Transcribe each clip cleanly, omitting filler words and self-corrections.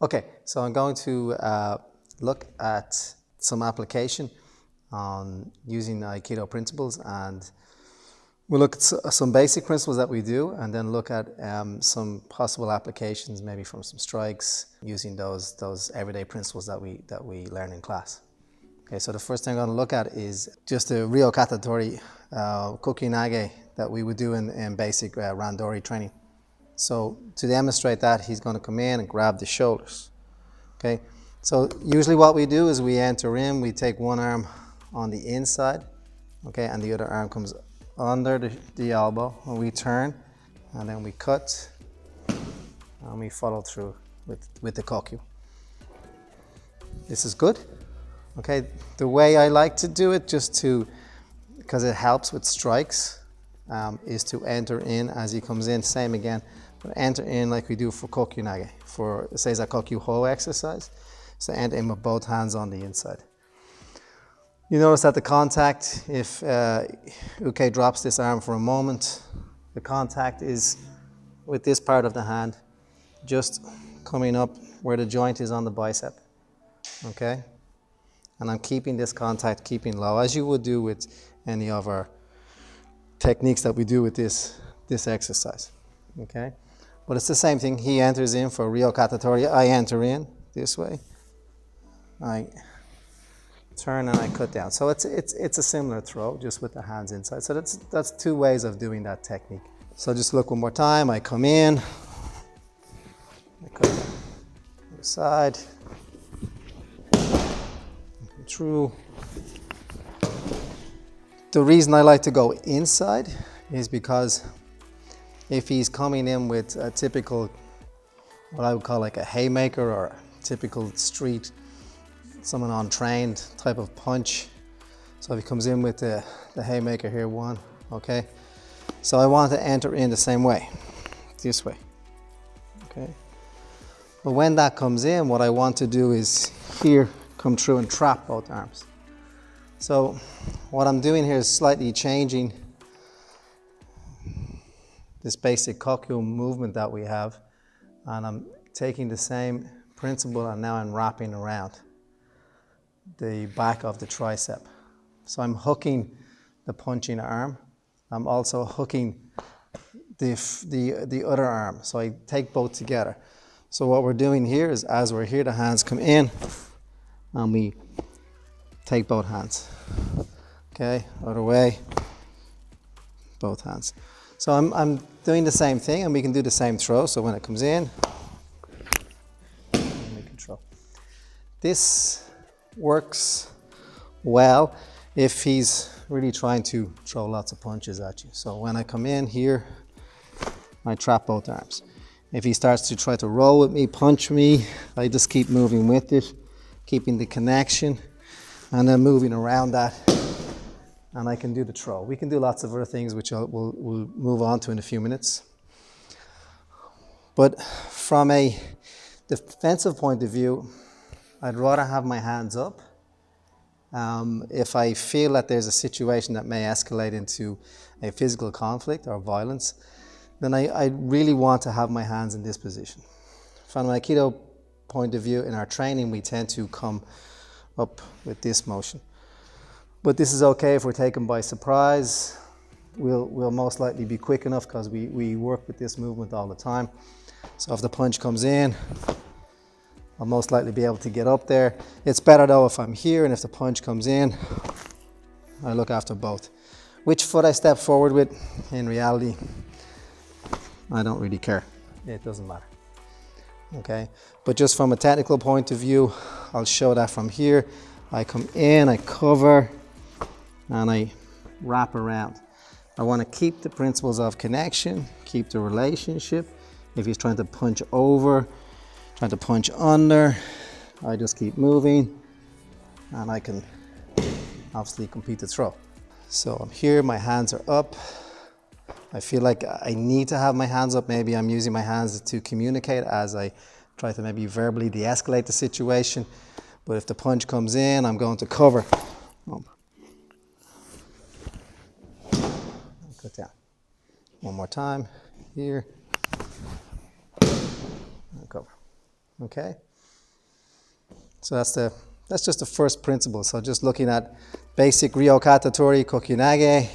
Okay, so I'm going to look at some application on using Aikido principles, and we'll look at some basic principles that we do, and then look at some possible applications, maybe from some strikes, using those everyday principles that we learn in class. Okay, so the first thing I'm going to look at is just a Ryo-Katatori Kokyunage that we would do in basic Randori training. So to demonstrate that, he's going to come in and grab the shoulders. Okay, so usually what we do is we enter in, we take one arm on the inside, okay, and the other arm comes under the elbow, and we turn, and then we cut, and we follow through with the kokyu. This is good. Okay, the way I like to do it, because it helps with strikes, is to enter in as he comes in, same again, but enter in like we do for Kokyunage, for Seiza Kokyu Ho exercise. So enter in with both hands on the inside. You notice that the contact, if Uke drops this arm for a moment, the contact is with this part of the hand, just coming up where the joint is on the bicep, okay? And I'm keeping this contact, keeping low, as you would do with any of our techniques that we do with this exercise, okay? But it's the same thing. He enters in for Ryo-Katatori. I enter in this way. I turn and I cut down. So it's a similar throw, just with the hands inside. So that's two ways of doing that technique. So just look one more time. I come in, I cut down to the side, come through. The reason I like to go inside is because if he's coming in with a typical, what I would call like a haymaker, or a typical street, someone untrained type of punch. So if he comes in with the haymaker here, one, okay? So I want to enter in the same way, this way, okay? But when that comes in, what I want to do is here, come through and trap both arms. So what I'm doing here is slightly changing this basic kokyu movement that we have, and I'm taking the same principle and now I'm wrapping around the back of the tricep. So I'm hooking the punching arm. I'm also hooking the other arm. So I take both together. So what we're doing here is, as we're here, the hands come in and we take both hands. Okay, other way, both hands. So I'm doing the same thing, and we can do the same throw. So when it comes in, we can throw. This works well if he's really trying to throw lots of punches at you. So when I come in here, I trap both arms. If he starts to try to roll with me, punch me, I just keep moving with it, keeping the connection, and then moving around that, and I can do the throw. We can do lots of other things, which we'll move on to in a few minutes. But from a defensive point of view, I'd rather have my hands up. If I feel that there's a situation that may escalate into a physical conflict or violence, then I really want to have my hands in this position. From an Aikido point of view, in our training, we tend to come up with this motion. But this is okay if we're taken by surprise. We'll most likely be quick enough because we work with this movement all the time. So if the punch comes in, I'll most likely be able to get up there. It's better though if I'm here, and if the punch comes in, I look after both. Which foot I step forward with, in reality, I don't really care. It doesn't matter. Okay, but just from a technical point of view, I'll show that from here. I come in, I cover, and I wrap around. I want to keep the principles of connection, keep the relationship. If he's trying to punch over, trying to punch under, I just keep moving, and I can obviously complete the throw. So I'm here, my hands are up. I feel like I need to have my hands up. Maybe I'm using my hands to communicate as I try to maybe verbally de-escalate the situation. But if the punch comes in, I'm going to cover. Cut down. One more time, here, and cover. Okay? So that's just the first principle. So just looking at basic Ryo Kata Tori Kokyunage.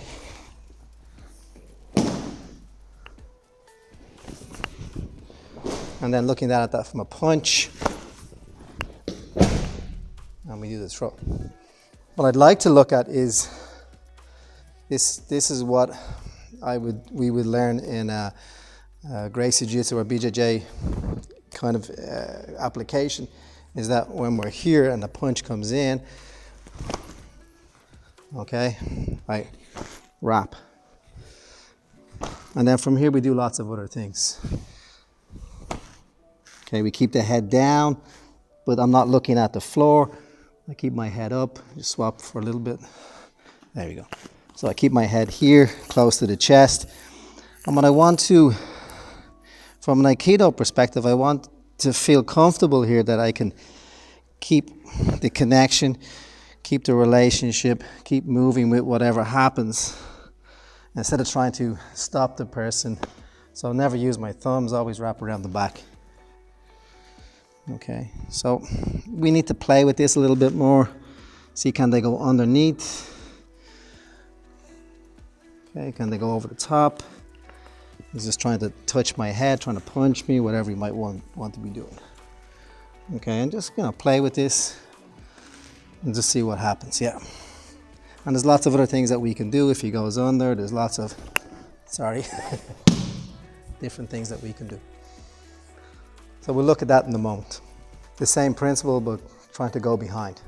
And then looking at that from a punch. And we do the throw. What I'd like to look at is this is what we would learn in Gracie Jiu-Jitsu or BJJ kind of application, is that when we're here and the punch comes in, okay, I wrap. And then from here we do lots of other things. Okay, we keep the head down, but I'm not looking at the floor. I keep my head up, just swap for a little bit. There we go. So I keep my head here, close to the chest. And what I want to, from an Aikido perspective, I want to feel comfortable here that I can keep the connection, keep the relationship, keep moving with whatever happens, instead of trying to stop the person. So I'll never use my thumbs, always wrap around the back. Okay, so we need to play with this a little bit more. See, can they go underneath? Okay, can they go over the top? He's just trying to touch my head, trying to punch me, whatever you might want to be doing. Okay, and just play with this and just see what happens. Yeah, and there's lots of other things that we can do if he goes under. There's lots of, different things that we can do. So we'll look at that in a moment. The same principle, but trying to go behind.